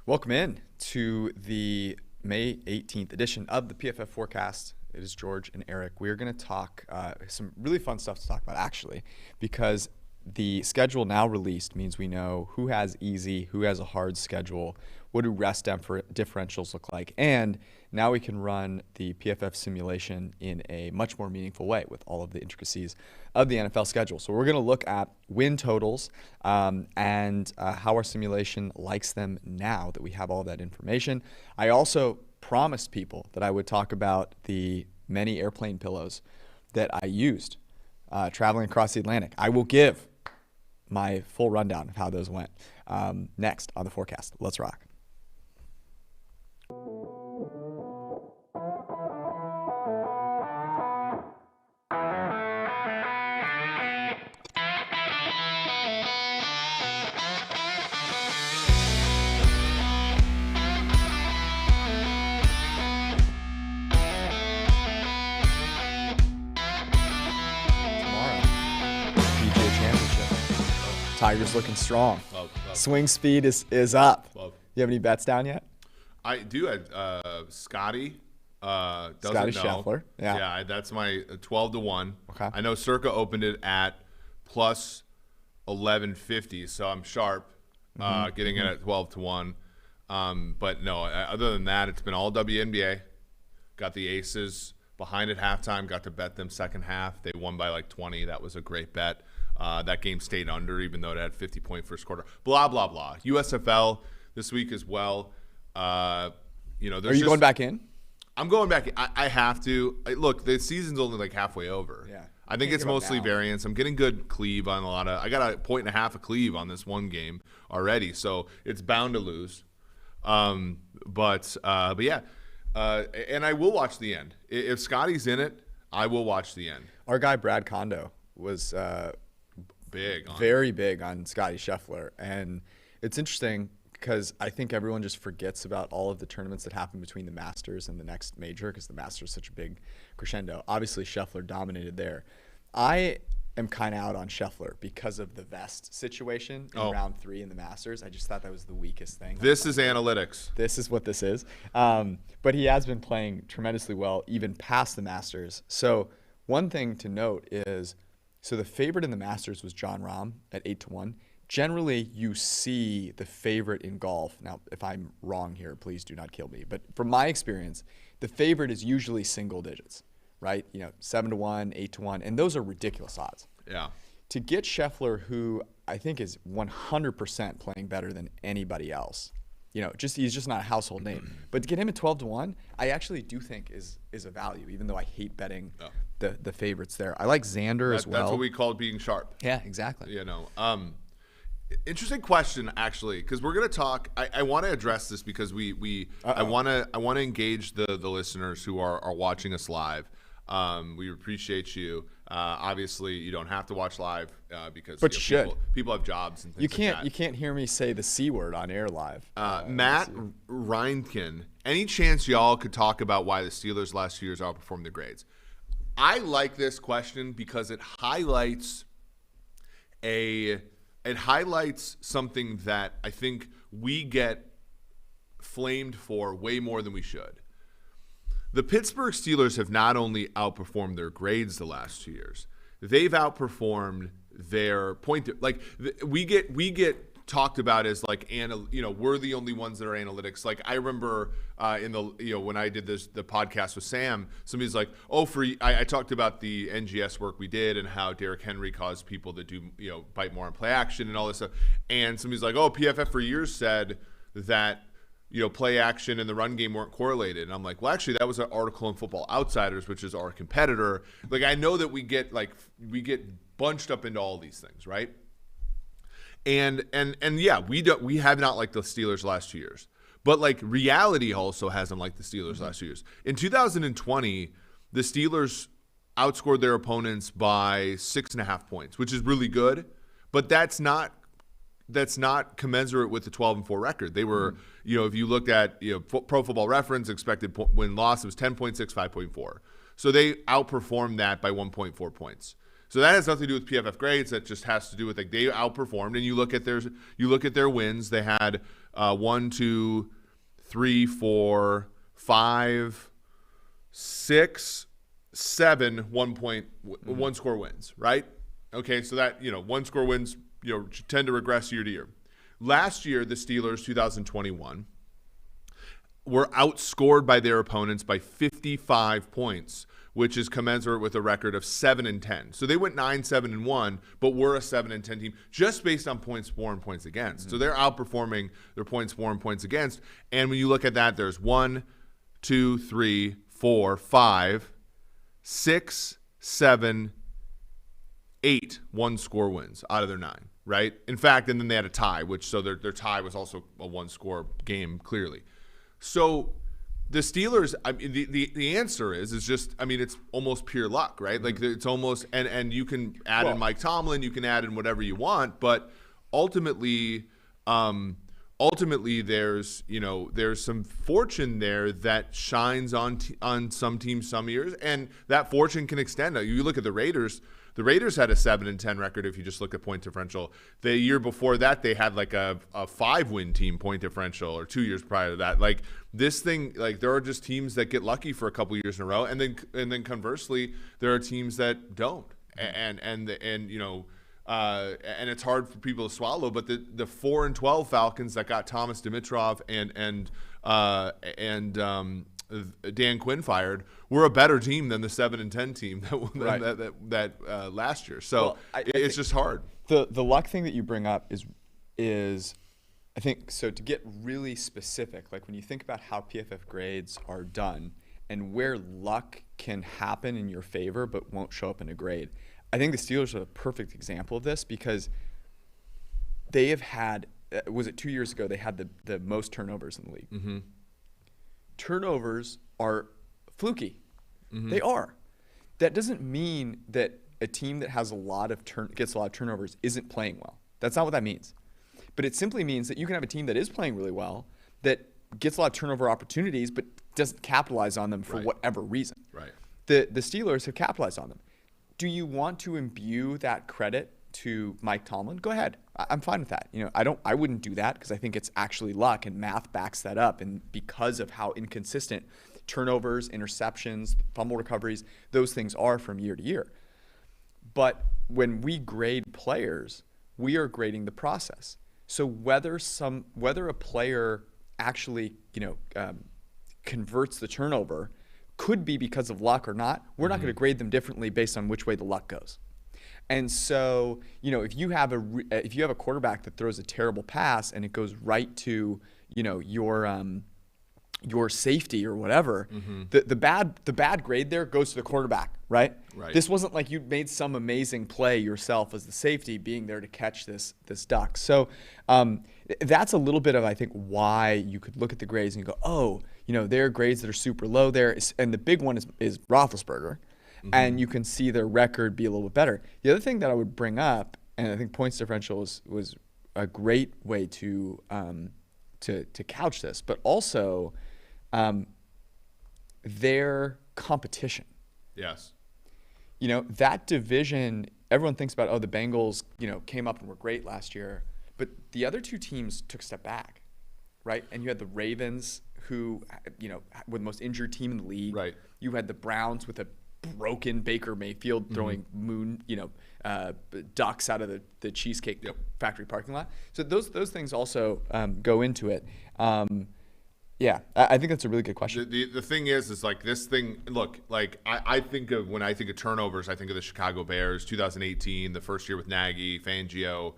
Welcome in to the May 18th edition of the PFF Forecast. It is George and Eric. We're going to talk some really fun stuff to talk about, actually, because the schedule now released means we know who has easy, who has a hard schedule, what do rest differentials look like, and now we can run the PFF simulation in a much more meaningful way with all of the intricacies of the NFL schedule. So we're going to look at win totals and how our simulation likes them now that we have all of that information. I also promised people that I would talk about the many airplane pillows that I used traveling across the Atlantic. I will give my full rundown of how those went next on the forecast. Let's rock. Tigers looking strong. Love. Swing speed is up. Love. You have any bets down yet? I do. Scotty doesn't Scotty know. Scheffler. Yeah. Yeah, that's my 12-1. Okay. I know Circa opened it at plus 1150, so I'm sharp getting it at 12-1. But no, other than that, it's been all WNBA. Got the Aces behind at halftime. Got to bet them second half. They won by like 20. That was a great bet. That game stayed under, even though it had 50-point first quarter. Blah, blah, blah. USFL this week as well. Are you going back in? I'm going back. I have to. Look, the season's only like halfway over. Yeah. I think it's mostly variance. I'm getting good cleave on a lot of – I got 1.5 points of cleave on this one game already, so it's bound to lose. But yeah. And I will watch the end. If Scotty's in it, I will watch the end. Our guy Brad Kondo was very big on Scotty Scheffler. And it's interesting because I think everyone just forgets about all of the tournaments that happen between the Masters and the next major because the Masters is such a big crescendo. Obviously, Scheffler dominated there. I am kind of out on Scheffler because of the vest situation in round 3 in the Masters. I just thought that was the weakest thing. This is analytics. This is what this is. But he has been playing tremendously well even past the Masters. So one thing to note is, so the favorite in the Masters was Jon Rahm at 8-1. Generally, you see the favorite in golf. Now, if I'm wrong here, please do not kill me. But from my experience, the favorite is usually single digits, right? 7-1, 8-1, and those are ridiculous odds. Yeah. To get Scheffler, who I think is 100% playing better than anybody else, he's just not a household name. But to get him at 12-1, I actually do think is a value, even though I hate betting the favorites there. I like Xander as well. That's what we call being sharp. Yeah, exactly. Interesting question, actually, because we're going to talk. I want to address this because I want to engage the listeners who are watching us live. We appreciate you. Obviously, you don't have to watch live because but you should. People have jobs and things like that. You can't hear me say the C word on air live. Matt Reinkin, any chance y'all could talk about why the Steelers last 2 years outperformed the grades? I like this question because it highlights something that I think we get flamed for way more than we should. The Pittsburgh Steelers have not only outperformed their grades the last 2 years, they've outperformed their point. Like we get talked about as like we're the only ones that are analytics. Like I remember when I did the podcast with Sam, somebody's like, I talked about the NGS work we did and how Derrick Henry caused people to do bite more on play action and all this stuff. And somebody's like, PFF for years said that play action and the run game weren't correlated. And I'm like, well, actually, that was an article in Football Outsiders, which is our competitor. Like, I know that we get bunched up into all these things, right? And yeah, we have not liked the Steelers the last 2 years. But like reality also hasn't liked the Steelers last 2 years. In 2020, the Steelers outscored their opponents by 6.5 points, which is really good. But that's not commensurate with the 12-4 record. They were, if you looked at Pro Football Reference, expected win-loss, it was 10.6, 5.4. So they outperformed that by 1.4 points. So that has nothing to do with PFF grades. That just has to do with they outperformed. And you look at their wins. They had 1, 2, 3, 4, 5, 6, 7 one score wins, right? Okay, so that, one score wins, tend to regress year to year. Last year, the Steelers, 2021, were outscored by their opponents by 55 points, which is commensurate with a record of 7-10. So they went 9-7-1, but were a 7-10 team just based on points for and points against. So they're outperforming their points for and points against. And when you look at that, there's 1, 2, 3, 4, 5, 6, 7, 8 one-score wins out of their 9, right? In fact, and then they had a tie, so their tie was also a one-score game, clearly. So the Steelers, the answer is just, it's almost pure luck, right? Like it's almost, and you can add in Mike Tomlin, you can add in whatever you want, but ultimately there's some fortune there that shines on some teams some years, and that fortune can extend. You look at the Raiders. The Raiders had a 7-10 record if you just look at point differential. The year before that, they had like a 5-win team point differential, or 2 years prior to that. Like this thing, like there are just teams that get lucky for a couple years in a row, and then conversely, there are teams that don't. And it's hard for people to swallow. But the 4-12 Falcons that got Thomas Dimitrov and Dan Quinn fired were a better team than the 7-10 team that last year. So it's just hard. The luck thing that you bring up is I think so. To get really specific, like when you think about how PFF grades are done and where luck can happen in your favor but won't show up in a grade, I think the Steelers are a perfect example of this because they have had, was it 2 years ago, they had the most turnovers in the league. Mm-hmm. Turnovers are fluky. Mm-hmm. They are. That doesn't mean that a team that has gets a lot of turnovers isn't playing well. That's not what that means. But it simply means that you can have a team that is playing really well that gets a lot of turnover opportunities but doesn't capitalize on them for whatever reason. Right. The Steelers have capitalized on them. Do you want to imbue that credit to Mike Tomlin? Go ahead. I'm fine with that. I wouldn't do that because I think it's actually luck, and math backs that up. And because of how inconsistent turnovers, interceptions, fumble recoveries, those things are from year to year. But when we grade players, we are grading the process. So whether a player actually, converts the turnover could be because of luck or not. We're not going to grade them differently based on which way the luck goes. And so, if you have a quarterback that throws a terrible pass and it goes right to, your safety or whatever, the bad grade there goes to the quarterback, right? Right. This wasn't like you made some amazing play yourself as the safety being there to catch this duck. So that's a little bit of, I think, why you could look at the grades and go, oh, there are grades that are super low there. And the big one is Roethlisberger. And you can see their record be a little bit better. The other thing that I would bring up, and I think points differential was a great way to couch this, but also their competition. Yes. That division, everyone thinks about, the Bengals, came up and were great last year, but the other two teams took a step back, right? And you had the Ravens, who, were the most injured team in the league. Right. You had the Browns with a broken Baker Mayfield throwing ducks out of the Cheesecake Factory parking lot. So those things also go into it. I think that's a really good question. The thing is like this thing, look, like I think of, when I think of turnovers, I think of the Chicago Bears, 2018, the first year with Nagy, Fangio.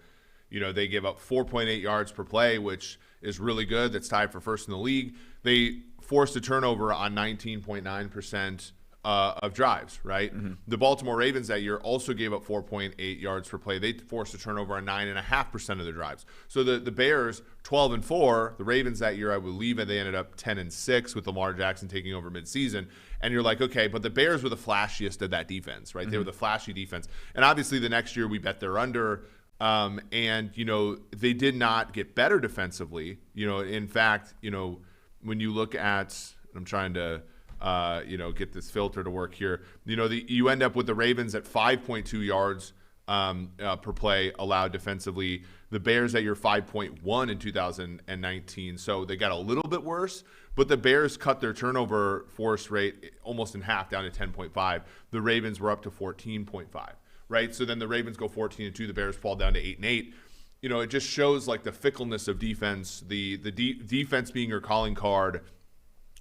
They give up 4.8 yards per play, which is really good. That's tied for first in the league. They forced a turnover on 19.9% of drives, right? The Baltimore Ravens that year also gave up 4.8 yards per play. They forced a turnover on 9.5% of their drives. So the Bears, 12-4. The Ravens that year, I believe, they ended up 10-6 with Lamar Jackson taking over midseason. And you're like, okay, but the Bears were the flashiest of that defense, right? They were the flashy defense. And obviously the next year we bet they're under. And they did not get better defensively. In fact, when you look at, I'm trying to get this filter to work here. You end up with the Ravens at 5.2 yards per play allowed defensively. The Bears at your 5.1 in 2019. So they got a little bit worse, but the Bears cut their turnover force rate almost in half, down to 10.5. The Ravens were up to 14.5, right? So then the Ravens go 14-2. The Bears fall down to 8-8. It just shows like the fickleness of defense, the defense being your calling card,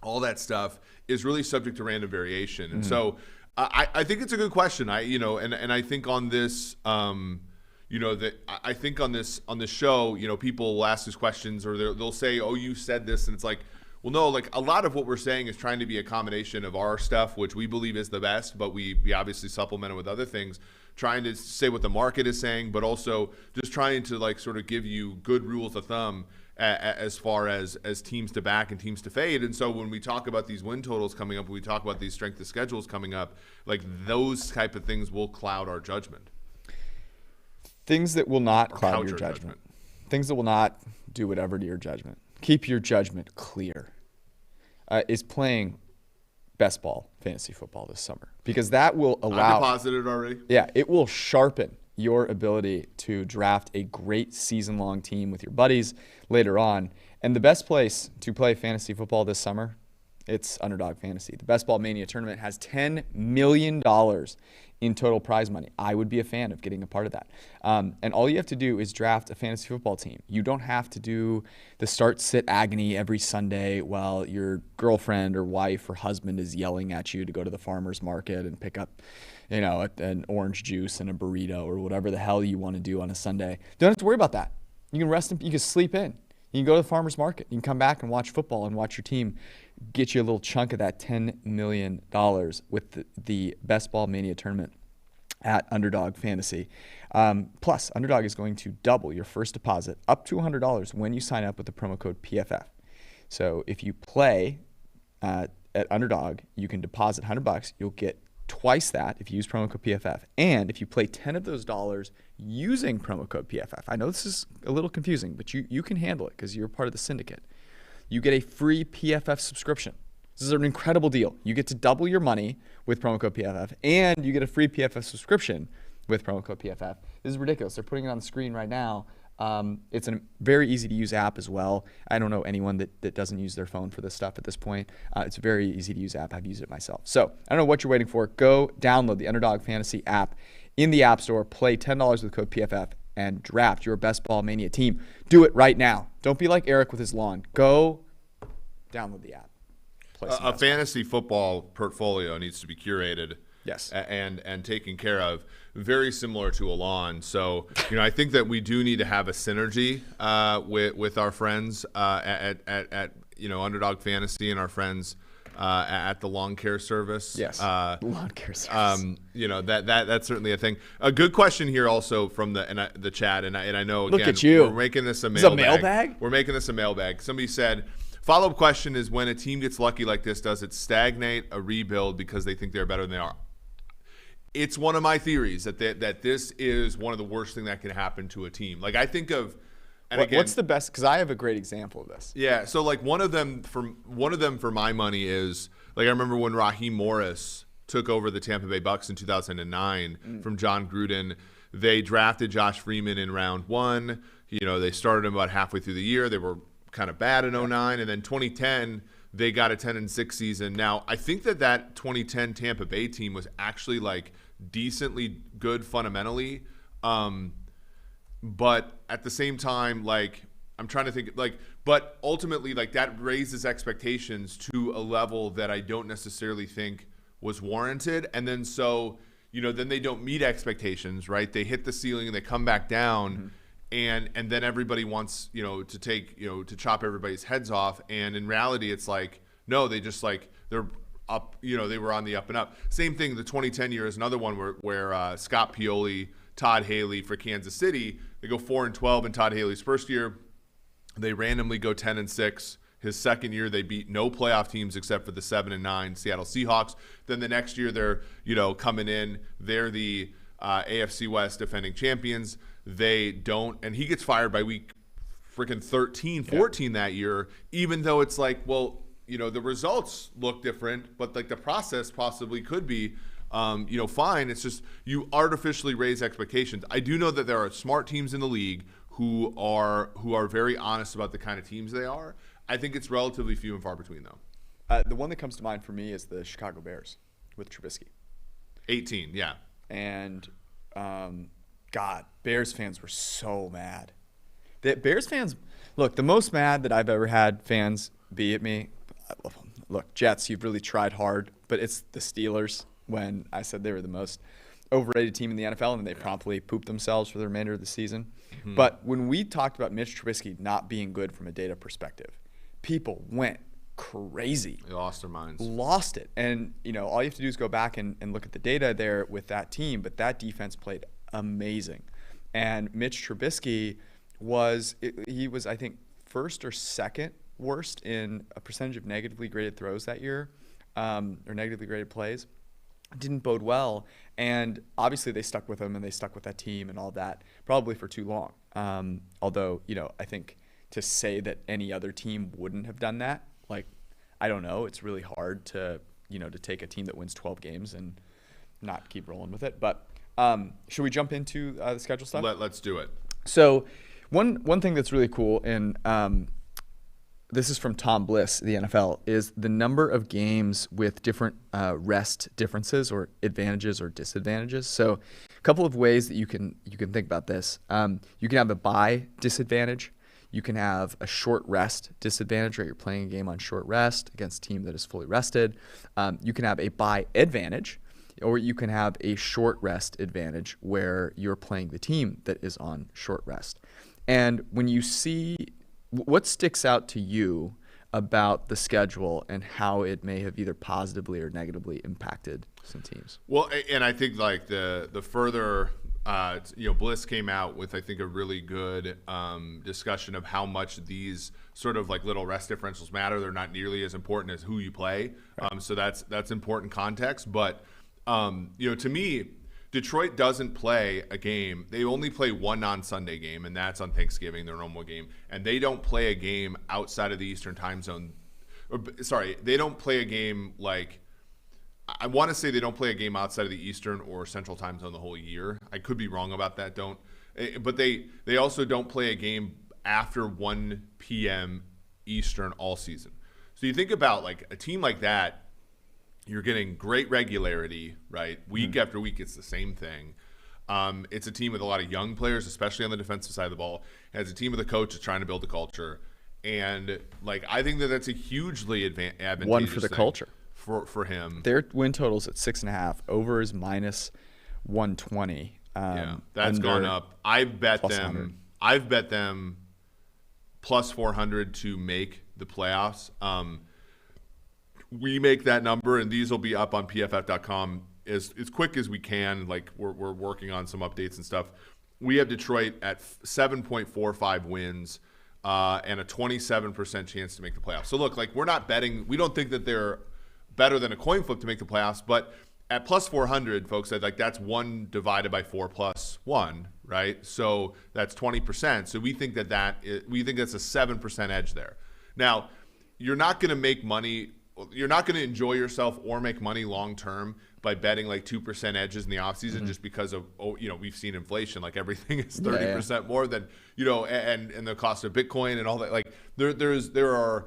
all that stuff is really subject to random variation. And so I think it's a good question. And I think on this, that I think on this show, people will ask these questions or they'll say, "Oh, you said this," and it's like, well, no. Like a lot of what we're saying is trying to be a combination of our stuff, which we believe is the best, but we obviously supplement it with other things, trying to say what the market is saying, but also just trying to like sort of give you good rules of thumb as far as teams to back and teams to fade. And so when we talk about these win totals coming up, when we talk about these strength of schedules coming up, like those type of things will cloud our judgment. Things that will not cloud your judgment. Things that will not do whatever to your judgment. Keep your judgment clear. Is playing best ball fantasy football this summer, because that will allow. I deposited already. Yeah, it will sharpen your ability to draft a great season-long team with your buddies later on. And the best place to play fantasy football this summer, it's Underdog Fantasy. The Best Ball Mania tournament has $10 million in total prize money. I would be a fan of getting a part of that. And all you have to do is draft a fantasy football team. You don't have to do the start-sit agony every Sunday while your girlfriend or wife or husband is yelling at you to go to the farmer's market and pick up an orange juice and a burrito or whatever the hell you want to do on a Sunday. You don't have to worry about that. You can rest, you can sleep in. You can go to the farmer's market. You can come back and watch football and watch your team get you a little chunk of that $10 million with the Best Ball Mania tournament at Underdog Fantasy. Plus, Underdog is going to double your first deposit up to $100 when you sign up with the promo code PFF. So if you play at Underdog, you can deposit $100. You'll get twice that if you use promo code PFF. And if you play 10 of those dollars using promo code PFF, I know this is a little confusing, but you can handle it because you're part of the syndicate. You get a free PFF subscription. This is an incredible deal. You get to double your money with promo code PFF, and you get a free PFF subscription with promo code PFF. This is ridiculous. They're putting it on the screen right now. It's a very easy-to-use app as well. I don't know anyone that doesn't use their phone for this stuff at this point. It's a very easy-to-use app. I've used it myself. So I don't know what you're waiting for. Go download the Underdog Fantasy app in the App Store. Play $10 with code PFF and draft your Best Ball Mania team. Do it right now. Don't be like Eric with his lawn. Go download the app. A fantasy football portfolio needs to be curated. Yes. And taken care of, very similar to a lawn. So, I think that we do need to have a synergy with our friends at Underdog Fantasy and our friends at the lawn care service. Yes. Lawn care service. That's certainly a thing. A good question here also from the chat, and I know again, look at you. We're making this a mailbag. Is it a mailbag? We're making this a mailbag. Somebody said, follow-up question is, when a team gets lucky like this, does it stagnate a rebuild because they think they're better than they are? It's one of my theories that this is one of the worst thing that can happen to a team. Like I think of, and again, what's the best? Because I have a great example of this. Yeah, so like one of them for my money is, like, I remember when Raheem Morris took over the Tampa Bay Bucks in 2009 from John Gruden. They drafted Josh Freeman in round 1. They started him about halfway through the year. They were kind of bad in 2009, and then 2010 they got a 10-6 season. Now I think that 2010 Tampa Bay team was actually like decently good fundamentally, but at the same time, like, I'm trying to think, like, but ultimately, like, that raises expectations to a level that I don't necessarily think was warranted. And then so, then they don't meet expectations, right? They hit the ceiling and they come back down, and then everybody wants, to take, to chop everybody's heads off. And in reality, it's like, no, they just, like, they're up, they were on the up and up. Same thing, the 2010 year is another one where Scott Pioli, Todd Haley for Kansas City, they go 4-12 in Todd Haley's first year. They randomly go 10-6. His second year, they beat no playoff teams except for the 7-9 Seattle Seahawks. Then the next year, they're coming in. They're the AFC West defending champions. They don't, and he gets fired by week freaking 13, 14 that year. Even though it's like, well, the results look different, but like the process possibly could be fine. It's just you artificially raise expectations. I do know that there are smart teams in the league who are very honest about the kind of teams they are. I think it's relatively few and far between, though. The one that comes to mind for me is the Chicago Bears with Trubisky. 18, yeah. And, God, Bears fans were so mad. The Bears fans, look, the most mad that I've ever had fans be at me, I love them. Look, Jets, you've really tried hard, but it's the Steelers when I said they were the most overrated team in the NFL, and they promptly pooped themselves for the remainder of the season. Mm-hmm. But when we talked about Mitch Trubisky not being good from a data perspective, people went crazy. They lost their minds. Lost it. And, all you have to do is go back and look at the data there with that team, but that defense played amazing. And Mitch Trubisky was, I think, first or second worst in a percentage of negatively graded throws that year, or negatively graded plays. Didn't bode well. And obviously they stuck with him and they stuck with that team and all that probably for too long. Although, I think to say that any other team wouldn't have done that, I don't know. It's really hard to take a team that wins 12 games and not keep rolling with it. But should we jump into the schedule stuff? Let's do it. So one thing that's really cool, and this is from Tom Bliss, the NFL, is the number of games with different rest differences or advantages or disadvantages. So a couple of ways that you can think about this. You can have a bye disadvantage. You can have a short rest disadvantage, right? You're playing a game on short rest against a team that is fully rested. You can have a bye advantage, or you can have a short rest advantage where you're playing the team that is on short rest. And when you see what sticks out to you about the schedule and how it may have either positively or negatively impacted some teams? Well, and I think the further Bliss came out with, I think, a really good discussion of how much these sort of little rest differentials matter. They're not nearly as important as who you play. Right. So that's important context. But to me, Detroit doesn't play a game. They only play one non-Sunday game, and that's on Thanksgiving, their normal game. And they don't play a game outside of the Eastern time zone. They don't play a game I want to say they don't play a game outside of the Eastern or Central time zone the whole year. I could be wrong about that. But they also don't play a game after 1 p.m. Eastern all season. So you think about a team like that, you're getting great regularity, right? Week after week, it's the same thing. It's a team with a lot of young players, especially on the defensive side of the ball. It has a team with a coach that's trying to build a culture. And I think that's a hugely advantageous one for the thing culture. For him. Their win total's at 6.5. Over is minus 120. That's gone up. I've bet them plus 400 to make the playoffs. We make that number, and these will be up on pff.com as quick as we can. We're working on some updates and stuff. We have Detroit at 7.45 wins and a 27% chance to make the playoffs. So look, we're not betting. We don't think that they're better than a coin flip to make the playoffs, but at plus 400, folks, that's 1 divided by 4 plus 1, right? So that's 20%. So we think that's a 7% edge there. Now, you're not going to make money. You're not going to enjoy yourself or make money long term by betting 2% edges in the offseason just because of we've seen inflation. Everything is 30% more than and the cost of Bitcoin and all that. There are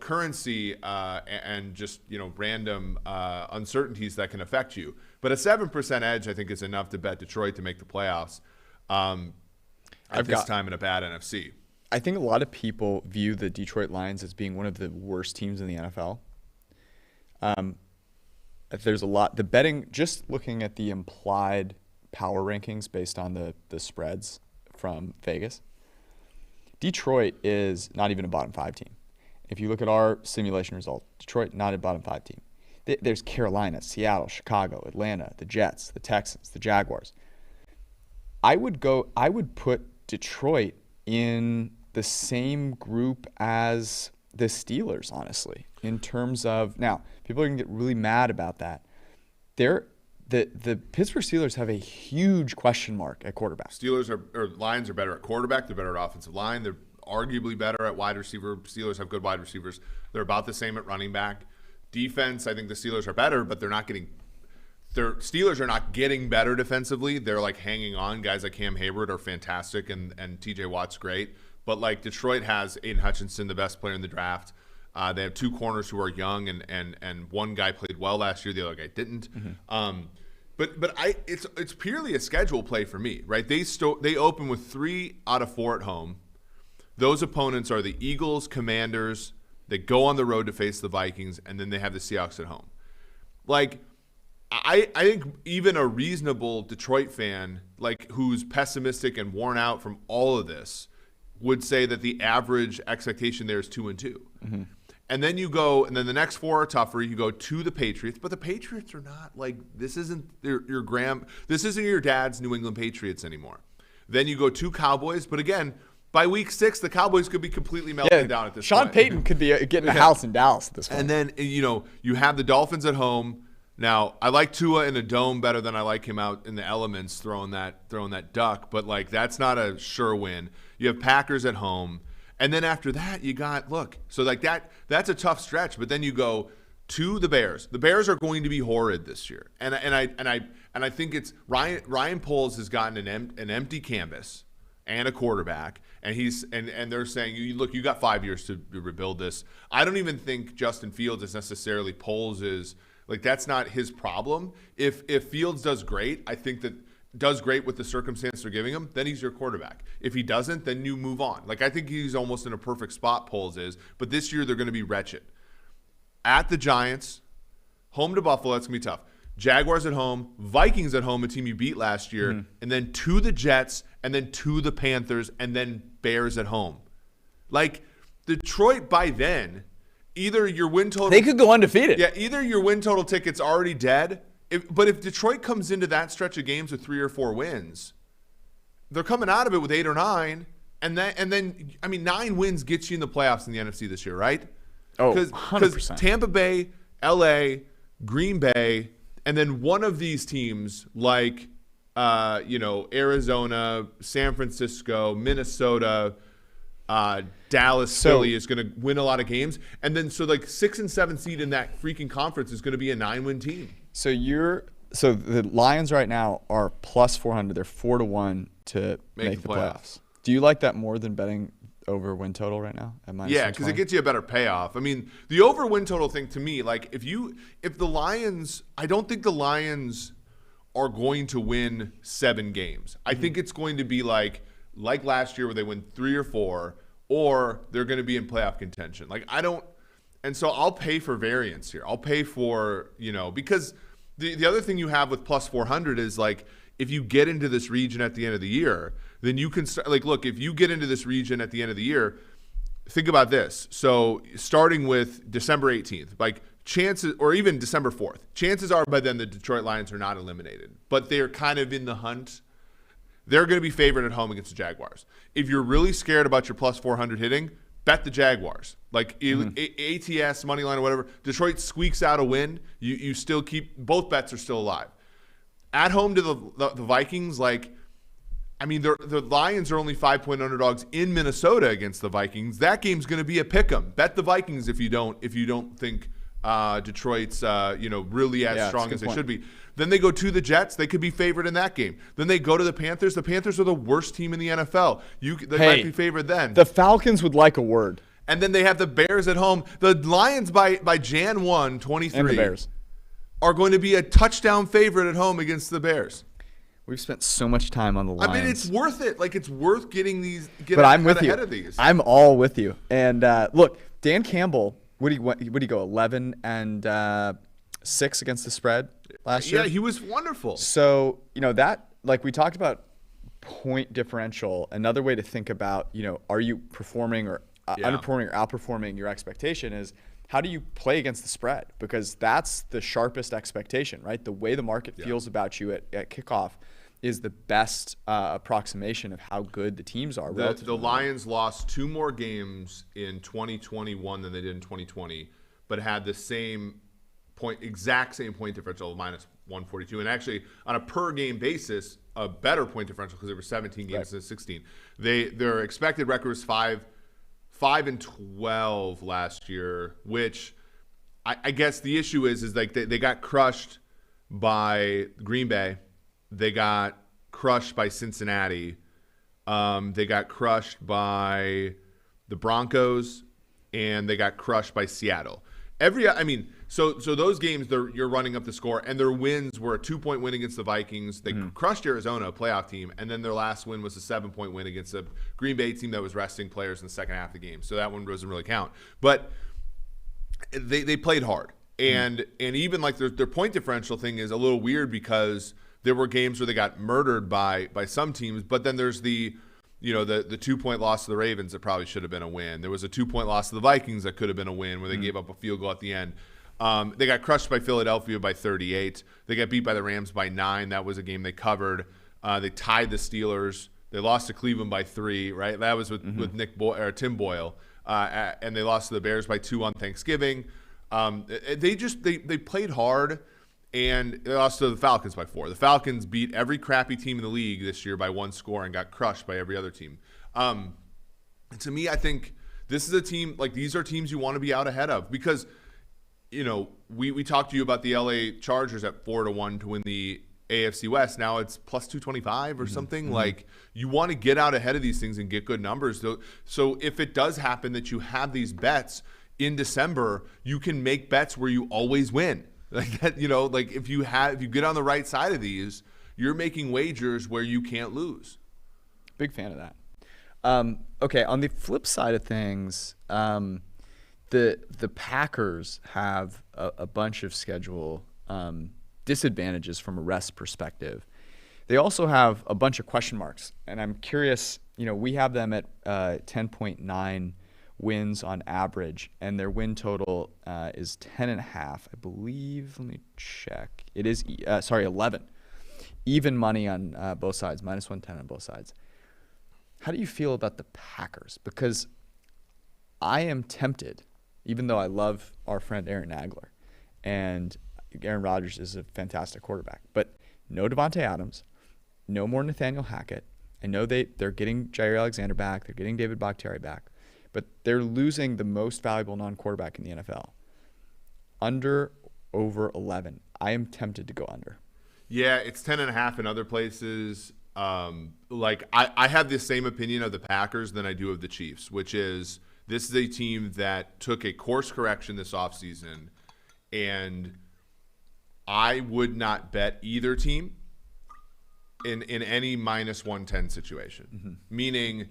currency and just random uncertainties that can affect you. But a 7% edge, I think, is enough to bet Detroit to make the playoffs at this time in a bad NFC. I think a lot of people view the Detroit Lions as being one of the worst teams in the NFL. There's a lot. The betting, just looking at the implied power rankings based on the spreads from Vegas, Detroit is not even a bottom 5 team. If you look at our simulation result, Detroit, not a bottom 5 team. There's Carolina, Seattle, Chicago, Atlanta, the Jets, the Texans, the Jaguars. I would put Detroit in the same group as the Steelers, honestly, in terms of, now, people are going to get really mad about that. The Pittsburgh Steelers have a huge question mark at quarterback. Lions are better at quarterback. They're better at offensive line. They're arguably better at wide receiver. Steelers have good wide receivers. They're about the same at running back. Defense, I think the Steelers are better, but they're not getting their Steelers are not getting better defensively. They're like hanging on. Guys like Cam Hayward are fantastic, and TJ Watt's great. But like Detroit has Aiden Hutchinson, the best player in the draft. They have 2 corners who are young, and one guy played well last year. The other guy didn't. But it's purely a schedule play for me, right? They open with 3 out of 4 at home. Those opponents are the Eagles, Commanders. They go on the road to face the Vikings, and then they have the Seahawks at home. Like, I think even a reasonable Detroit fan, like who's pessimistic and worn out from all of this, would say that the average expectation there is 2-2. And then you go, and then the next 4 are tougher. You go to the Patriots, but the Patriots are not like, this isn't this isn't your dad's New England Patriots anymore. Then you go to Cowboys, but again, by week 6, the Cowboys could be completely melting down at this point. Sean Payton could be getting a house in Dallas at this point. And then, you have the Dolphins at home. Now, I like Tua in a dome better than I like him out in the elements throwing that duck, but like that's not a sure win. You have Packers at home, and then after that you got so like that's a tough stretch. But then you go to the Bears. The Bears are going to be horrid this year, and I think it's Ryan Poles has gotten an empty canvas and a quarterback, and they're saying you got 5 years to rebuild this. I don't even think Justin Fields is necessarily Poles'. Like, that's not his problem. If Fields does great, I think that does great with the circumstance they're giving him, then he's your quarterback. If he doesn't, then you move on. Like, I think he's almost in a perfect spot, Poles is. But this year, they're going to be wretched. At the Giants, home to Buffalo, that's going to be tough. Jaguars at home, Vikings at home, a team you beat last year, and then to the Jets, and then to the Panthers, and then Bears at home. Like, Detroit by then, either your win total... They could go undefeated. Yeah, either your win total ticket's already dead, but if Detroit comes into that stretch of games with 3 or 4 wins, they're coming out of it with 8 or 9, and then 9 wins gets you in the playoffs in the NFC this year, right? Oh, 100%. Because Tampa Bay, LA, Green Bay, and then one of these teams like Arizona, San Francisco, Minnesota, Dallas, Philly is going to win a lot of games, and then so like 6 and 7 seed in that freaking conference is going to be a 9-win team. So the Lions right now are plus 400. They're 4-1 to make the playoffs. Do you like that more than betting over win total right now at minus? Yeah, because it gets you a better payoff. I mean, the over win total thing to me, like if the Lions, I don't think the Lions are going to win 7 games. I think it's going to be like last year where they win 3 or 4, or they're going to be in playoff contention. And so I'll pay for variance here. I'll pay for, because the other thing you have with plus 400 is like, if you get into this region at the end of the year, then you can start, like, look, if you get into this region at the end of the year, think about this. So starting with December 18th, like chances, or even December 4th, chances are by then the Detroit Lions are not eliminated, but they're kind of in the hunt. They're going to be favored at home against the Jaguars. If you're really scared about your plus 400 hitting, bet the Jaguars. Like ATS, money line, or whatever. Detroit squeaks out a win. You still keep, both bets are still alive. At home to the Vikings, the Lions are only 5-point underdogs in Minnesota against the Vikings. That game's going to be a pick'em. Bet the Vikings if you don't think Detroit's really as strong as they should be. Then they go to the Jets. They could be favored in that game. Then they go to the Panthers. The Panthers are the worst team in the NFL. They might be favored then. The Falcons would like a word. And then they have the Bears at home. The Lions by Jan 1, 23 and the Bears are going to be a touchdown favorite at home against the Bears. We've spent so much time on the Lions. I mean, it's worth it. Like, it's worth getting ahead of these. I'm all with you. And look, Dan Campbell, would he go 11 and 6 against the spread last year? Yeah, he was wonderful. So, that, like we talked about point differential, another way to think about, are you performing or underperforming or outperforming your expectation is how do you play against the spread? Because that's the sharpest expectation, right? The way the market feels about you at kickoff is the best approximation of how good the teams are. The Lions lost 2 more games in 2021 than they did in 2020, but had the exact same point differential of minus 142. And actually, on a per game basis, a better point differential because there were 17 games instead of 16. Their expected record was 5-12 last year, which I guess the issue is like they got crushed by Green Bay. They got crushed by Cincinnati. They got crushed by the Broncos, and they got crushed by Seattle. So those games, you're running up the score, and their wins were a 2-point win against the Vikings. They crushed Arizona, a playoff team, and then their last win was a 7-point win against a Green Bay team that was resting players in the second half of the game. So that one doesn't really count. But they played hard, and even like their point differential thing is a little weird because there were games where they got murdered by some teams, but then there's the 2-point loss to the Ravens that probably should have been a win. There was a 2-point loss to the Vikings that could have been a win where they gave up a field goal at the end. They got crushed by Philadelphia by 38. They got beat by the Rams by 9. That was a game they covered. They tied the Steelers. They lost to Cleveland by 3. Right, that was with Tim Boyle, and they lost to the Bears by 2 on Thanksgiving. They played hard. And they lost to the Falcons by 4. The Falcons beat every crappy team in the league this year by 1 score and got crushed by every other team. And to me, I think this is a team, like these are teams you want to be out ahead of because, we talked to you about the LA Chargers at 4-1 to win the AFC West. Now it's plus 225 or something. Like you want to get out ahead of these things and get good numbers. So if it does happen that you have these bets in December, you can make bets where you always win. Like that, like if you get on the right side of these, you're making wagers where you can't lose. Big fan of that. Okay, on the flip side of things, the Packers have a bunch of schedule disadvantages from a rest perspective. They also have a bunch of question marks, and I'm curious. We have them at 10.9 wins on average, and their win total is 10.5, I believe. Let me check. It is 11. Even money on both sides, -110 on both sides. How do you feel about the Packers? Because I am tempted, even though I love our friend Aaron Nagler, and Aaron Rodgers is a fantastic quarterback, but no Devontae Adams, no more Nathaniel Hackett. I know they're getting Jair Alexander back, they're getting David Bakhtiari back, but they're losing the most valuable non-quarterback in the NFL. Under, over 11. I am tempted to go under. Yeah, it's 10.5 in other places. I have the same opinion of the Packers than I do of the Chiefs, which is this is a team that took a course correction this offseason, and I would not bet either team in any -110 situation. Meaning,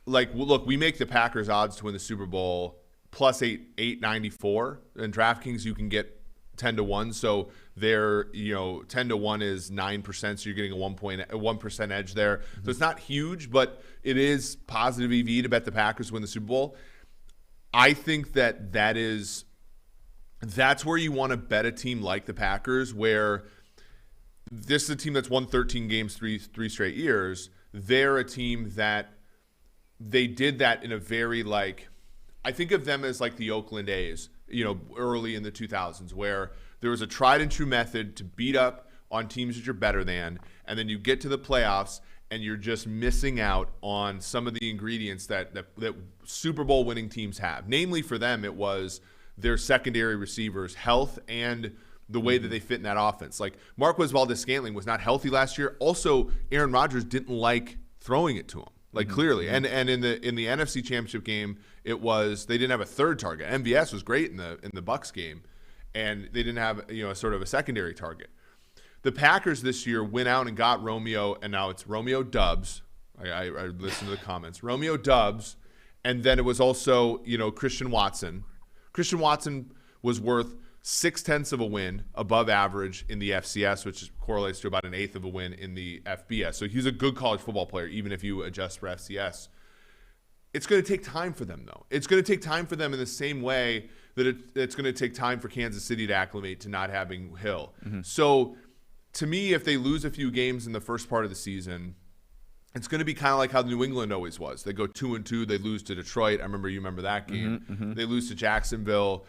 look, we make the Packers odds to win the Super Bowl plus 894. In DraftKings, you can get 10-1. So they're 10-1 is 9%. So you're getting a 1% edge there. So it's not huge, but it is positive EV to bet the Packers win the Super Bowl. I think that's where you want to bet a team like the Packers, where this is a team that's won 13 games three straight years. They're a team that they did that in a very I think of them as like the Oakland A's, early in the 2000s, where there was a tried and true method to beat up on teams that you're better than, and then you get to the playoffs and you're just missing out on some of the ingredients that Super Bowl winning teams have. Namely, for them, it was their secondary receivers' health and the way that they fit in that offense. Like Marquez Valdes-Scantling was not healthy last year. Also, Aaron Rodgers didn't like throwing it to him. Clearly, and in the NFC Championship game, it was they didn't have a third target. MVS was great in the Bucs game, and they didn't have sort of a secondary target. The Packers this year went out and got Romeo, and now it's Romeo Dubs. I listened to the comments. Romeo Dubs, and then it was also Christian Watson. Christian Watson was worth 0.6 of a win above average in the FCS, which correlates to about 1/8 of a win in the FBS. So he's a good college football player, even if you adjust for FCS. It's going to take time for them, though. It's going to take time for them in the same way that it's going to take time for Kansas City to acclimate to not having Hill. So to me, if they lose a few games in the first part of the season, it's going to be kind of like how New England always was. They go 2-2, they lose to Detroit. You remember that game. They lose to Jacksonville.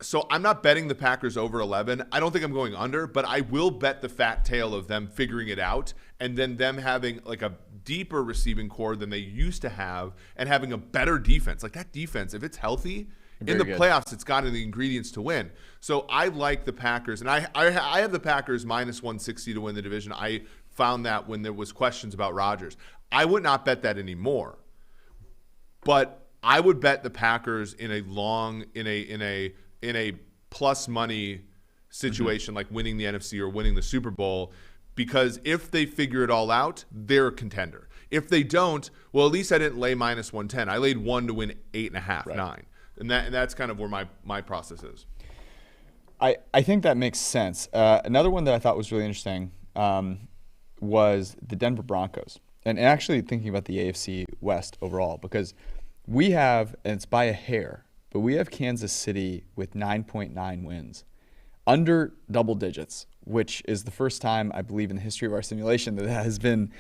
So I'm not betting the Packers over 11. I don't think I'm going under, but I will bet the fat tail of them figuring it out and then them having a deeper receiving core than they used to have and having a better defense. That defense, if it's healthy In the good. playoffs, it's gotten the ingredients to win. So I like the Packers, and I have the Packers minus 160 to win the division. I found that when there was questions about Rodgers. I would not bet that anymore. But I would bet the Packers in a plus money situation, like winning the NFC or winning the Super Bowl, because if they figure it all out, they're a contender. If they don't, well, at least I didn't lay minus 110. I laid 1 to win 8.5, Right. 9. And that's kind of where my process is. I think that makes sense. Another one that I thought was really interesting was the Denver Broncos. And actually thinking about the AFC West overall, because we have, and it's by a hair, but we have Kansas City with 9.9 wins, under double digits, which is the first time, I believe, in the history of our simulation that has been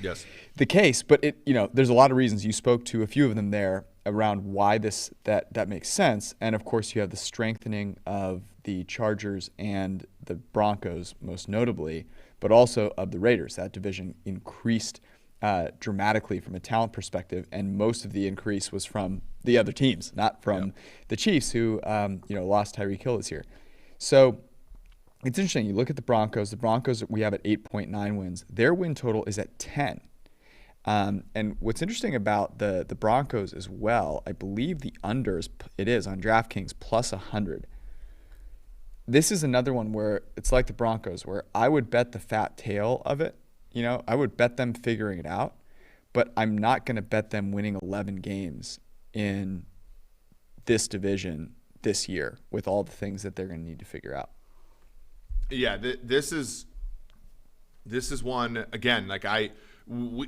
the case. But there's a lot of reasons. You spoke to a few of them there around why that makes sense. And of course, you have the strengthening of the Chargers and the Broncos, most notably, but also of the Raiders. That division increased dramatically from a talent perspective, and most of the increase was from the other teams, not from the Chiefs, who lost Tyreek Hill this year. So it's interesting. You look at the Broncos. The Broncos we have at 8.9 wins. Their win total is at 10. And what's interesting about the Broncos as well, I believe the unders, it is on DraftKings, plus 100. This is another one where it's like the Broncos, where I would bet the fat tail of it. I would bet them figuring it out, but I'm not going to bet them winning 11 games in this division this year with all the things that they're going to need to figure out. Yeah, this is one, again, like I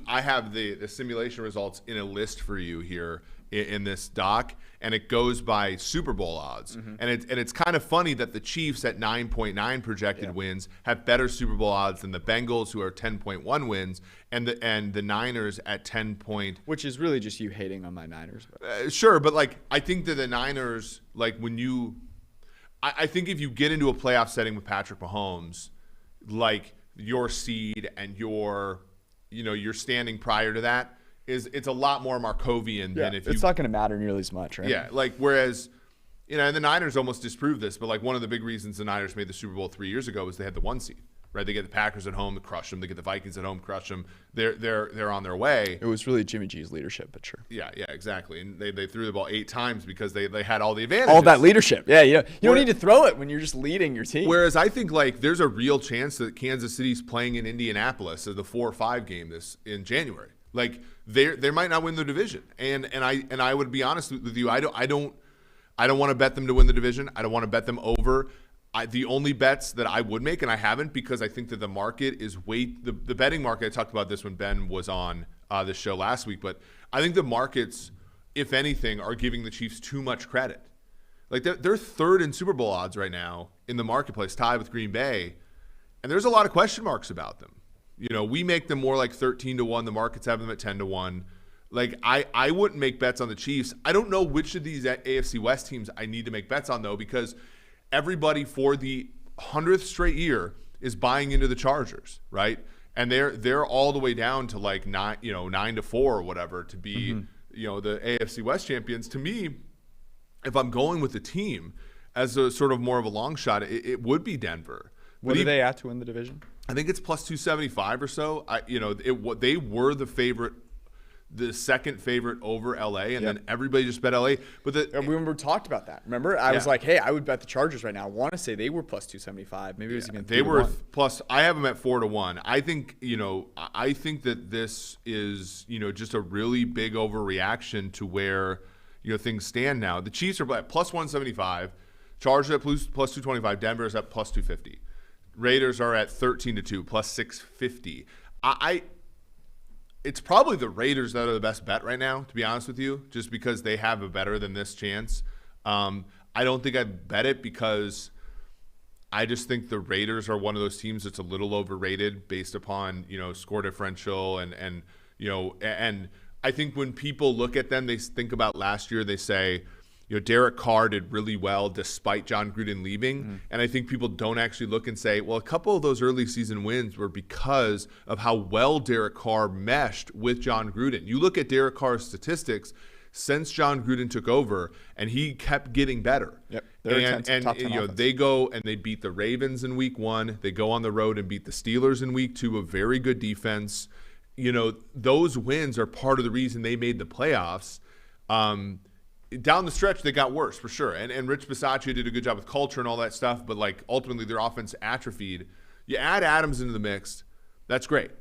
have the simulation results in a list for you here in this doc, and it goes by Super Bowl odds. And it's kind of funny that the Chiefs at 9.9 projected wins have better Super Bowl odds than the Bengals, who are 10.1 wins, and the Niners at 10 point. Which is really just you hating on my Niners. Sure, but like I think that the Niners, like I think if you get into a playoff setting with Patrick Mahomes, like your seed and your standing prior to that, it's a lot more Markovian than if it's not going to matter nearly as much, right? Yeah, like whereas, and the Niners almost disproved this, but like one of the big reasons the Niners made the Super Bowl 3 years ago was they had the 1 seed, right? They get the Packers at home to crush them. They get the Vikings at home, crush them. They're on their way. It was really Jimmy G's leadership, but sure. Yeah, exactly. And they threw the ball 8 times because they had all the advantages. All that leadership. Yeah. You don't need to throw it when you're just leading your team. Whereas I think like there's a real chance that Kansas City's playing in Indianapolis as the 4 or 5 game in January. Like they might not win the division, and I would be honest with you. I don't want to bet them to win the division. I don't want to bet them over. The only bets that I would make, and I haven't, because I think that the market is the betting market. I talked about this when Ben was on this show last week, but I think the markets, if anything, are giving the Chiefs too much credit. Like they're third in Super Bowl odds right now in the marketplace, tied with Green Bay, and there's a lot of question marks about them. We make them more like 13 to 1. The markets have them at 10 to 1. Like I wouldn't make bets on the Chiefs. I don't know which of these AFC West teams I need to make bets on though, because everybody for the 100th straight year is buying into the Chargers, right? And they're all the way down to like 9 to 4 or whatever to be the AFC West champions. To me, if I'm going with the team as a sort of more of a long shot, it would be Denver. What are they at to win the division? I think it's plus 275 or so. They were the favorite, the second favorite over LA, and then everybody just bet LA. But we talked about that. Remember, I was like, hey, I would bet the Chargers right now. I want to say they were plus 275. Maybe it was even 3 they were 1. plus. I have them at 4 to 1. I think I think that this is just a really big overreaction to where things stand now. The Chiefs are at plus 175, Chargers at plus 225, Denver is at plus 250. Raiders are at 13 to 2, plus 650. It's probably the Raiders that are the best bet right now, to be honest with you, just because they have a better than this chance. I don't think I'd bet it because I just think the Raiders are one of those teams that's a little overrated based upon score differential and I think when people look at them, they think about last year. They say, Derek Carr did really well despite John Gruden leaving. And I think people don't actually look and say, well, a couple of those early season wins were because of how well Derek Carr meshed with John Gruden. You look at Derek Carr's statistics, since John Gruden took over, and he kept getting better. Yep. They go and they beat the Ravens in week 1. They go on the road and beat the Steelers in week 2, a very good defense. Those wins are part of the reason they made the playoffs. Down the stretch, they got worse for sure. And Rich Bisaccia did a good job with culture and all that stuff, but like ultimately their offense atrophied. You add Adams into the mix, that's great.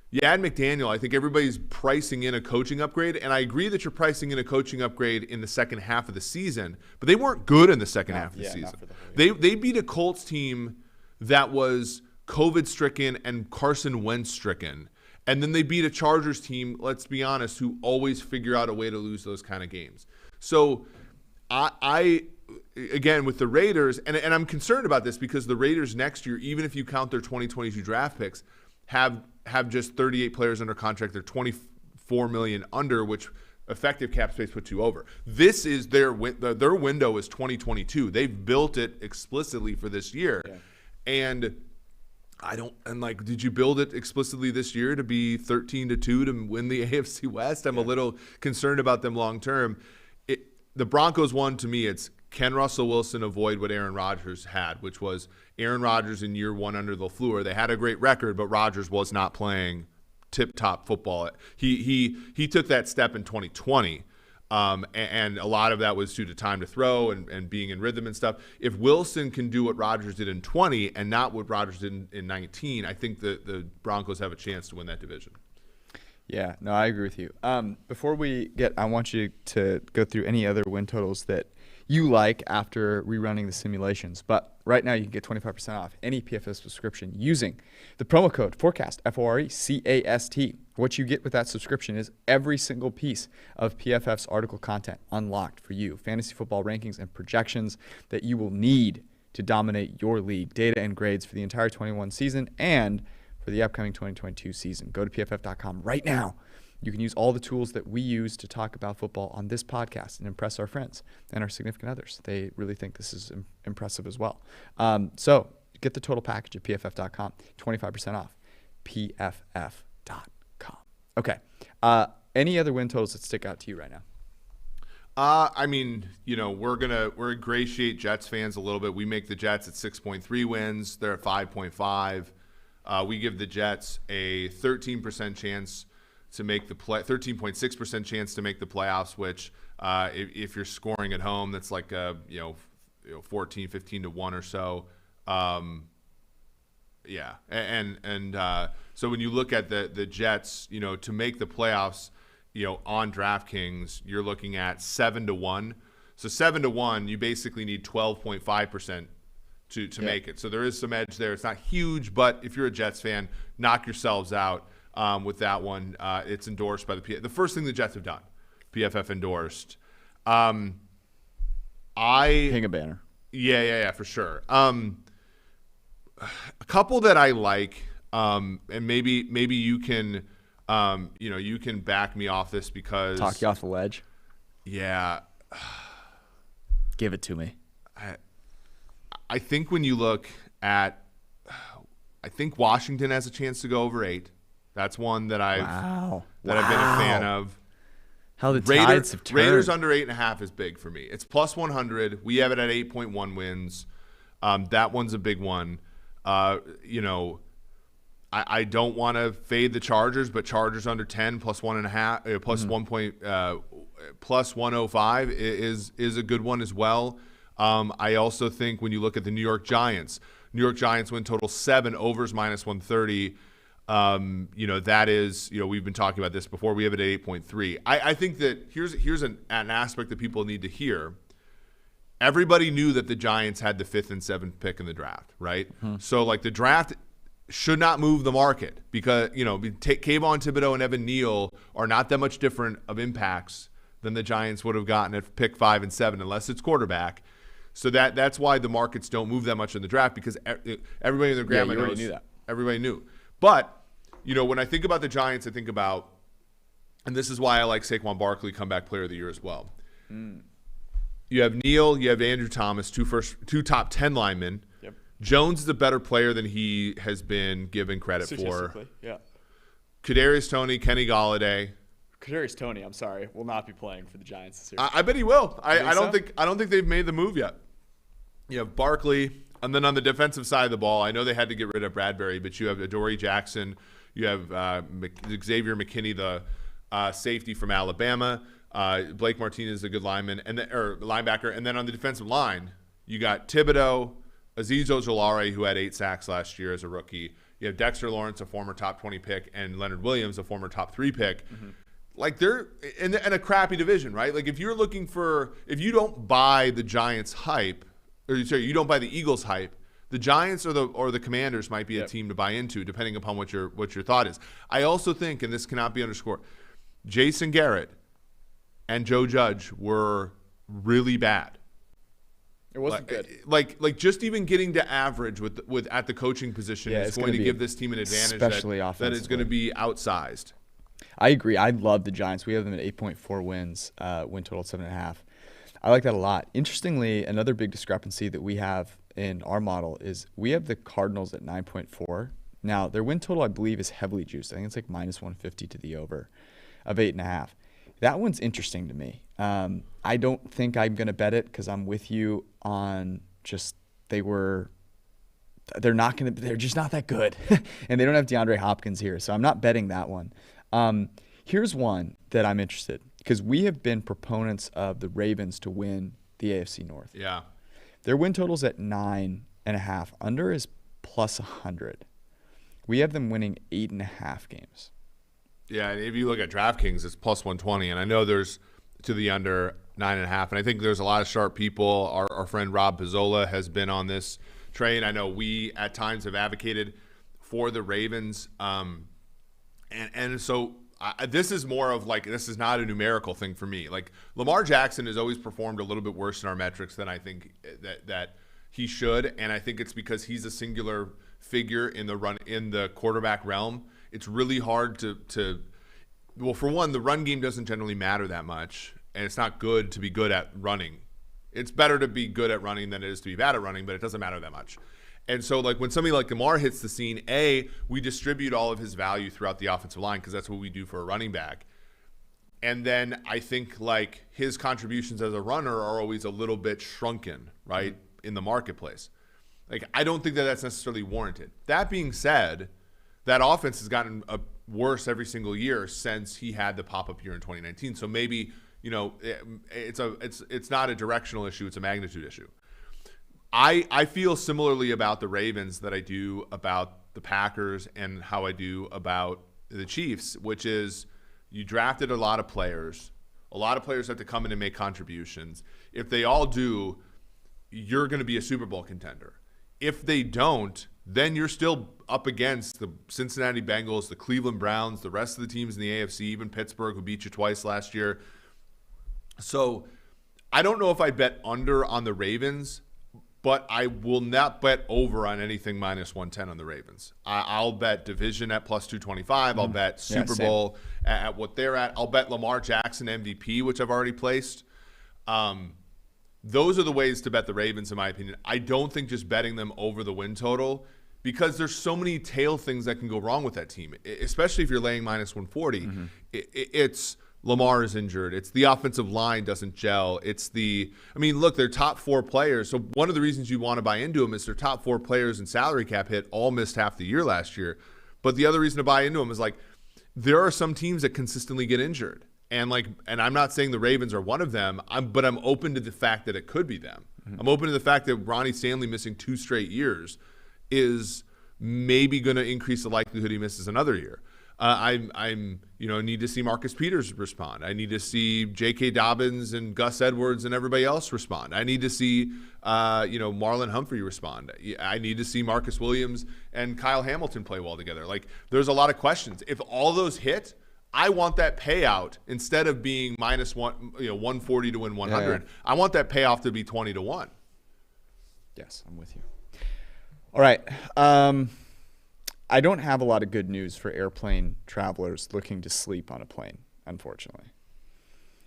You add McDaniel, I think everybody's pricing in a coaching upgrade, and I agree that you're pricing in a coaching upgrade in the second half of the season, but they weren't good in the second half of the season. They beat a Colts team that was COVID-stricken and Carson Wentz-stricken, and then they beat a Chargers team, let's be honest, who always figure out a way to lose those kind of games. So I again, with the Raiders, and I'm concerned about this because the Raiders next year, even if you count their 2022 draft picks, have just 38 players under contract. They're 24 million under, which effective cap space puts you over. This is their window is 2022. They've built it explicitly for this year. Yeah. And did you build it explicitly this year to be 13-2 to win the AFC West? I'm a little concerned about them long term. The Broncos one, to me, it's can Russell Wilson avoid what Aaron Rodgers had, which was Aaron Rodgers in year 1 under LaFleur. They had a great record, but Rodgers was not playing tip-top football. He took that step in 2020, and a lot of that was due to time to throw and being in rhythm and stuff. If Wilson can do what Rodgers did in 20 and not what Rodgers did in 19, I think the Broncos have a chance to win that division. Yeah, no, I agree with you. Before we I want you to go through any other win totals that you like after rerunning the simulations. But right now you can get 25% off any PFF subscription using the promo code FORECAST, FORECAST. What you get with that subscription is every single piece of PFF's article content unlocked for you. Fantasy football rankings and projections that you will need to dominate your league. Data and grades for the entire 21 season and for the upcoming 2022 season. Go to pff.com right now. You can use all the tools that we use to talk about football on this podcast and impress our friends and our significant others. They really think this is impressive as well. So get the total package at pff.com, 25% off, pff.com. Okay. Any other win totals that stick out to you right now? We're ingratiate Jets fans a little bit. We make the Jets at 6.3 wins. They're at 5.5. We give the Jets a 13% chance to make the 13.6% chance to make the playoffs, which if you're scoring at home, that's like 14, 15 to 1 or so. Yeah. And so when you look at the Jets, to make the playoffs, on DraftKings, you're looking at 7 to 1. So 7 to 1, you basically need 12.5% to make it. So there is some edge there. It's not huge, but if you're a Jets fan, knock yourselves out. With that one, it's endorsed by the first thing the Jets have done. PFF endorsed. Hang a banner. Yeah, for sure. A couple that I like, and maybe you can, you can back me off this because talk you off the ledge. Yeah, give it to me. I think when you look at, I think Washington has a chance to go over 8. That's one that I've been a fan of. How the tides have turned. Raiders under 8.5 is big for me. It's plus 100. We have it at 8.1 wins. That one's a big one. I don't want to fade the Chargers, but Chargers under 10 plus 1.5 plus 105 is a good one as well. I also think when you look at the New York Giants win total 7, overs minus 130. That is, we've been talking about this before. We have it at 8.3. I think that here's an aspect that people need to hear. Everybody knew that the Giants had the 5th and 7th pick in the draft, right? Mm-hmm. So the draft should not move the market because, Kayvon Thibodeau and Evan Neal are not that much different of impacts than the Giants would have gotten at pick 5 and 7, unless it's quarterback. So that's why the markets don't move that much in the draft, because everybody in their grandma knows. Knew that. Everybody knew. But, when I think about the Giants, I think about, and this is why I like Saquon Barkley, comeback player of the year as well. You have Neal, you have Andrew Thomas, two top 10 linemen. Yep. Jones is a better player than he has been given credit for. Yeah. Kadarius Toney, Kenny Golladay, Kadarius Toney, I'm sorry, will not be playing for the Giants this year. I bet he will. I don't so? think they've made the move yet. You have Barkley, and then on the defensive side of the ball, I know they had to get rid of Bradbury, but you have Adoree Jackson, you have Xavier McKinney, the safety from Alabama, Blake Martinez, a good lineman or linebacker, and then on the defensive line, you got Thibodeau, Azeez Ojulari, who had 8 sacks last year as a rookie. You have Dexter Lawrence, a former top 20 pick, and Leonard Williams, a former top 3 pick. Mm-hmm. Like they're in a crappy division, right? Like if you don't buy the Giants hype, you don't buy the Eagles hype, the Giants or the Commanders might be a team to buy into, depending upon what your thought is. I also think, and this cannot be underscored, Jason Garrett and Joe Judge were really bad. It wasn't good. Like just even getting to average with at the coaching position is going to give this team an advantage that is going to be outsized. I agree. I love the Giants. We have them at 8.4 wins, win total 7.5. I like that a lot. Interestingly, another big discrepancy that we have in our model is we have the Cardinals at 9.4. Now, their win total, I believe, is heavily juiced. I think it's like minus 150 to the over of 8.5. That one's interesting to me. I don't think I'm going to bet it because I'm with you on just they're just not that good. And they don't have DeAndre Hopkins here, so I'm not betting that one. Here's one that I'm interested because we have been proponents of the Ravens to win the AFC North. Yeah. Their win total's at 9.5. Under is plus 100. We have them winning 8.5 games. Yeah, and if you look at DraftKings, it's plus 120, and I know there's to the under 9.5, and I think there's a lot of sharp people. Our friend Rob Pizzola has been on this train. I know we at times have advocated for the Ravens, and so this is more of like, this is not a numerical thing for me. Like Lamar Jackson has always performed a little bit worse in our metrics than I think that he should, and I think it's because he's a singular figure in the quarterback realm. It's really hard to well, for one, the run game doesn't generally matter that much, and it's not good to be good at running. It's better to be good at running than it is to be bad at running, but it doesn't matter that much. And so, like, when somebody like Lamar hits the scene, we distribute all of his value throughout the offensive line because that's what we do for a running back. And then I think, like, his contributions as a runner are always a little bit shrunken, right, in the marketplace. Like, I don't think that that's necessarily warranted. That being said, that offense has gotten worse every single year since he had the pop-up year in 2019. So maybe, it's not a directional issue, it's a magnitude issue. I feel similarly about the Ravens that I do about the Packers and how I do about the Chiefs, which is you drafted a lot of players. A lot of players have to come in and make contributions. If they all do, you're going to be a Super Bowl contender. If they don't, then you're still up against the Cincinnati Bengals, the Cleveland Browns, the rest of the teams in the AFC, even Pittsburgh, who beat you twice last year. So I don't know if I bet under on the Ravens, but I will not bet over on anything minus 110 on the Ravens. I'll bet division at plus 225. I'll bet Super Bowl at what they're at. I'll bet Lamar Jackson MVP, which I've already placed. Those are the ways to bet the Ravens, in my opinion. I don't think just betting them over the win total, because there's so many tail things that can go wrong with that team, especially if you're laying minus 140. Mm-hmm. It's Lamar is injured. It's the offensive line doesn't gel. Look, their top 4 players. So one of the reasons you want to buy into them is their top 4 players in salary cap hit all missed half the year last year. But the other reason to buy into them is like there are some teams that consistently get injured. And I'm not saying the Ravens are one of them, but I'm open to the fact that it could be them. Mm-hmm. I'm open to the fact that Ronnie Stanley missing 2 straight years is maybe going to increase the likelihood he misses another year. I'm need to see Marcus Peters respond. I need to see J.K. Dobbins and Gus Edwards and everybody else respond. I need to see Marlon Humphrey respond. I need to see Marcus Williams and Kyle Hamilton play well together. Like, there's a lot of questions. If all those hit, I want that payout instead of being minus 140 to win 100. Yeah. I want that payoff to be 20 to 1. Yes, I'm with you. All right. I don't have a lot of good news for airplane travelers looking to sleep on a plane, unfortunately.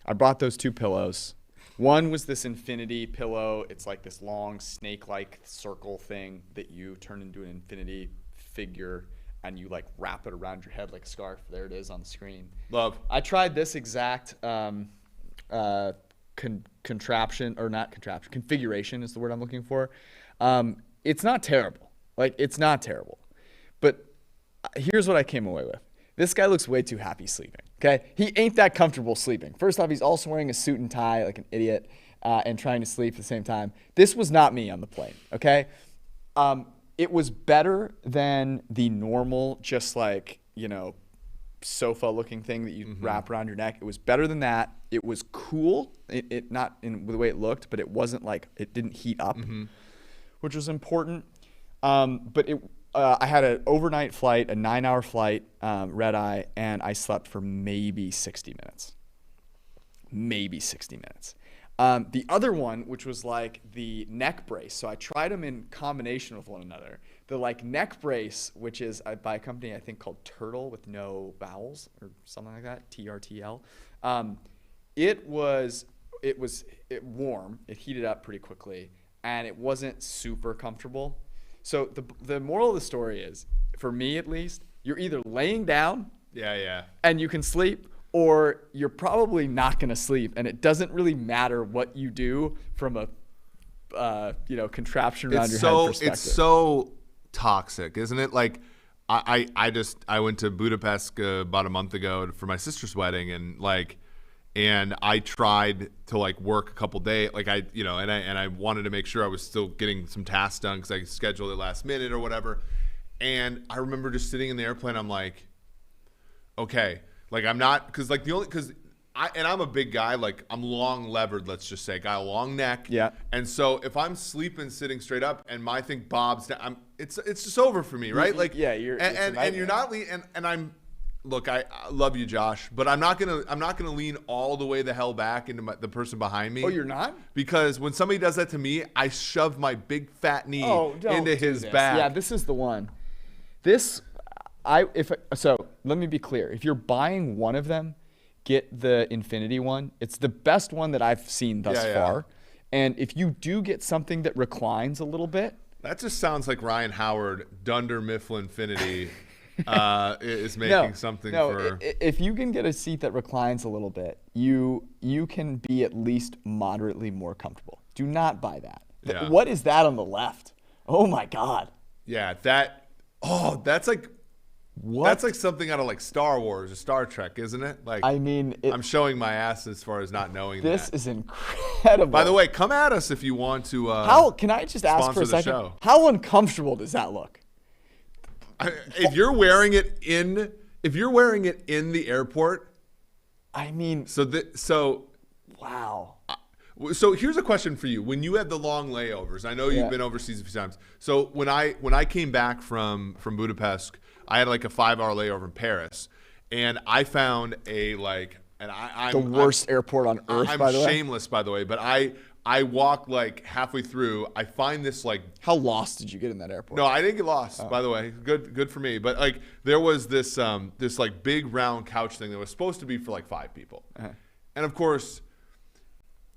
I brought those 2 pillows. One was this infinity pillow. It's like this long snake-like circle thing that you turn into an infinity figure and you like wrap it around your head like a scarf. There it is on the screen. Love. I tried this exact configuration is the word I'm looking for. It's not terrible. Like, it's not terrible. But here's what I came away with. This guy looks way too happy sleeping, okay? He ain't that comfortable sleeping. First off, he's also wearing a suit and tie like an idiot and trying to sleep at the same time. This was not me on the plane, okay? It was better than the normal, just like, sofa-looking thing that you wrap around your neck. It was better than that. It was cool. It not in the way it looked, but it wasn't like it didn't heat up, which was important. But I had an overnight flight, a 9-hour flight, red eye, and I slept for maybe 60 minutes. Maybe 60 minutes. The other one, which was like the neck brace. So I tried them in combination with one another. The like neck brace, which is by a company I think called Turtle with no vowels or something like that, TRTL. It was warm. It heated up pretty quickly, and it wasn't super comfortable. So the moral of the story is, for me at least, you're either laying down, and you can sleep, or you're probably not going to sleep, and it doesn't really matter what you do from a contraption around your head perspective. It's so toxic, isn't it? Like, I went to Budapest about a month ago for my sister's wedding, and I tried to like work a couple days, like I wanted to make sure I was still getting some tasks done because I scheduled it last minute or whatever. And I remember just sitting in the airplane, I'm like, okay, like I'm not, I'm a big guy, like I'm long levered, let's just say, got a long neck. Yeah. And so if I'm sleeping sitting straight up and my thing bobs down, it's just over for me, right? Like, yeah, you're not, and I'm. Look, I love you, Josh, but I'm not gonna lean all the way the hell back into the person behind me. Oh, you're not? Because when somebody does that to me, I shove my big fat knee into his this. back. Yeah, this is the one. So let me be clear. If you're buying one of them, get the Infinity one. It's the best one that I've seen thus far. And if you do get something that reclines a little bit, that just sounds like Ryan Howard, Dunder Mifflin Infinity. Is making something for. If you can get a seat that reclines a little bit, you can be at least moderately more comfortable. Do not buy that. Yeah. What is that on the left? Oh my God. Yeah, that's like what? That's like something out of like Star Wars or Star Trek, isn't it? Like, I mean, I'm showing my ass as far as not knowing this that. is incredible. By the way, come at us if you want to. Can I just ask for a second? Show. How uncomfortable does that look? If you're wearing it in the airport, I mean, wow. So here's a question for you: when you had the long layovers, I know you've been overseas a few times. So when I came back from Budapest, I had like a 5-hour layover in Paris, and I found I'm the worst airport on earth. By the way, shameless, by the way, but I walk like halfway through. I find this like. How lost did you get in that airport? No, I didn't get lost. By the way, good for me. But like there was this like big round couch thing that was supposed to be for like 5 people, and of course,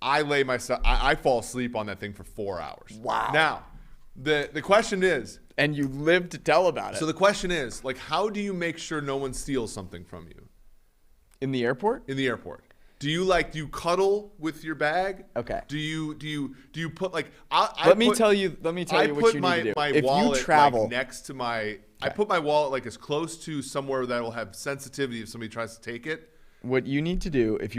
I fall asleep on that thing for 4 hours. Wow. Now, the question is. And you live to tell about it. So the question is, like, how do you make sure no one steals something from you? In the airport? In the airport. Do you cuddle with your bag? Okay. Do you put like Let me tell you what you need to do. My if wallet you travel like next to my I put my wallet like as close to somewhere that will have sensitivity if somebody tries to take it. What you need to do if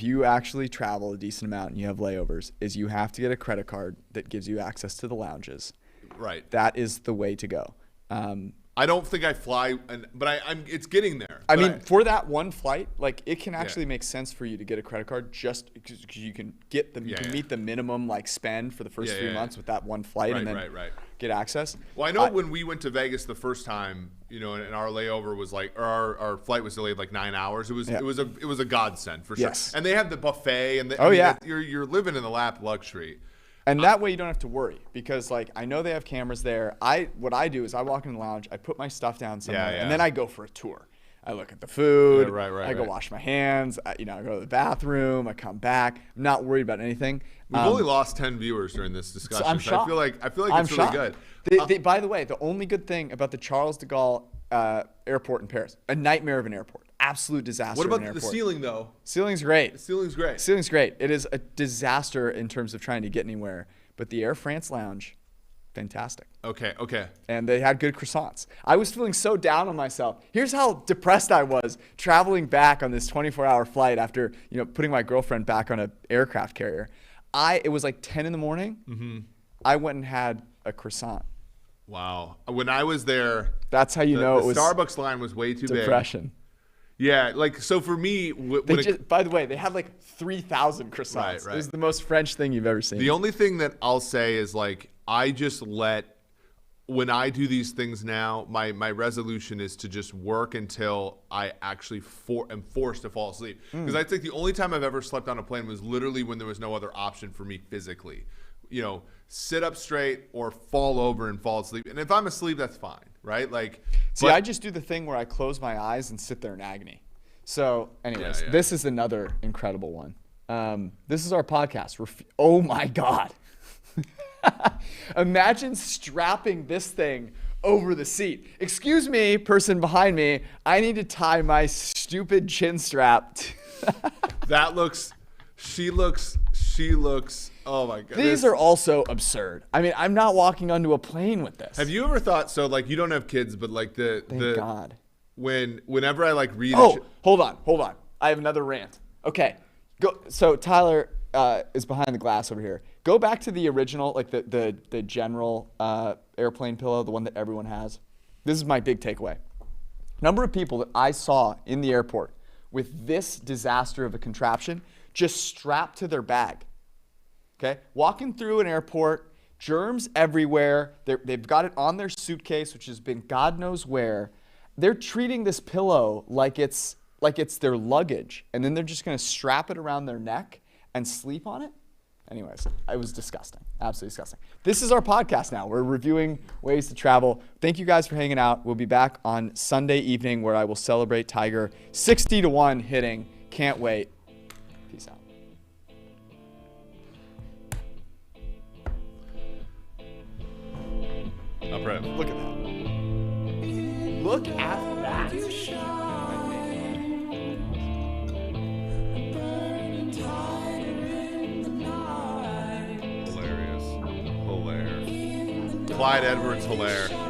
you actually travel a decent amount and you have layovers is you have to get a credit card that gives you access to the lounges. Right. That is the way to go. I don't think I fly, but I'm. It's getting there. I mean, for that one flight, like it can actually make sense for you to get a credit card just because you can get them. You can meet the minimum like spend for the first 3 months with that one flight, and then get access. Well, I know when we went to Vegas the first time, and our layover was like, or our flight was delayed like 9 hours. It was a godsend for sure. Yes. And they have the buffet, and you're living in the lap of luxury. And that way you don't have to worry because like I know they have cameras there. What I do is I walk in the lounge, I put my stuff down somewhere, and then I go for a tour. I look at the food. Yeah, right, I go wash my hands. I go to the bathroom. I come back. I'm not worried about anything. We've only lost 10 viewers during this discussion. I'm So shocked. I feel like I'm it's really shocked. good. By the way, the only good thing about the Charles de Gaulle airport in Paris, a nightmare of an airport, absolute disaster. What of an about the airport. ceiling, though? Ceiling's great. The ceiling's great. Ceiling's great. It is a disaster in terms of trying to get anywhere. But the Air France lounge, fantastic. Okay. And they had good croissants. I was feeling so down on myself. Here's how depressed I was traveling back on this 24-hour flight after putting my girlfriend back on an aircraft carrier. It was like 10 in the morning. Mm-hmm. I went and had a croissant. Wow. When I was there, that's how it was. The Starbucks line was way too big. Depression. Yeah, so for me, by the way, they had like 3,000 croissants. Right. It was the most French thing you've ever seen. The only thing that I'll say is I just when I do these things now, my resolution is to just work until I actually am forced to fall asleep. Because I think the only time I've ever slept on a plane was literally when there was no other option for me physically. Sit up straight or fall over and fall asleep. And if I'm asleep, that's fine, right? I just do the thing where I close my eyes and sit there in agony. So, anyways, This is another incredible one. This is our podcast. Oh my God. Imagine strapping this thing over the seat. Excuse me, person behind me. I need to tie my stupid chin strap. She looks, oh my God. These are also absurd. I mean, I'm not walking onto a plane with this. Have you ever thought, you don't have kids, but Thank God. Whenever I read hold on. I have another rant. Okay. So Tyler is behind the glass over here. Go back to the original, the general airplane pillow, the one that everyone has. This is my big takeaway. Number of people that I saw in the airport with this disaster of a contraption just strapped to their bag. Okay? Walking through an airport, germs everywhere. They've got it on their suitcase, which has been God knows where. They're treating this pillow like it's their luggage, and then they're just going to strap it around their neck and sleep on it? Anyways, it was disgusting. Absolutely disgusting. This is our podcast now. We're reviewing ways to travel. Thank you guys for hanging out. We'll be back on Sunday evening where I will celebrate Tiger 60-1 hitting. Can't wait. Peace out. Look at that. Look at that. Clyde Edwards-Helaire.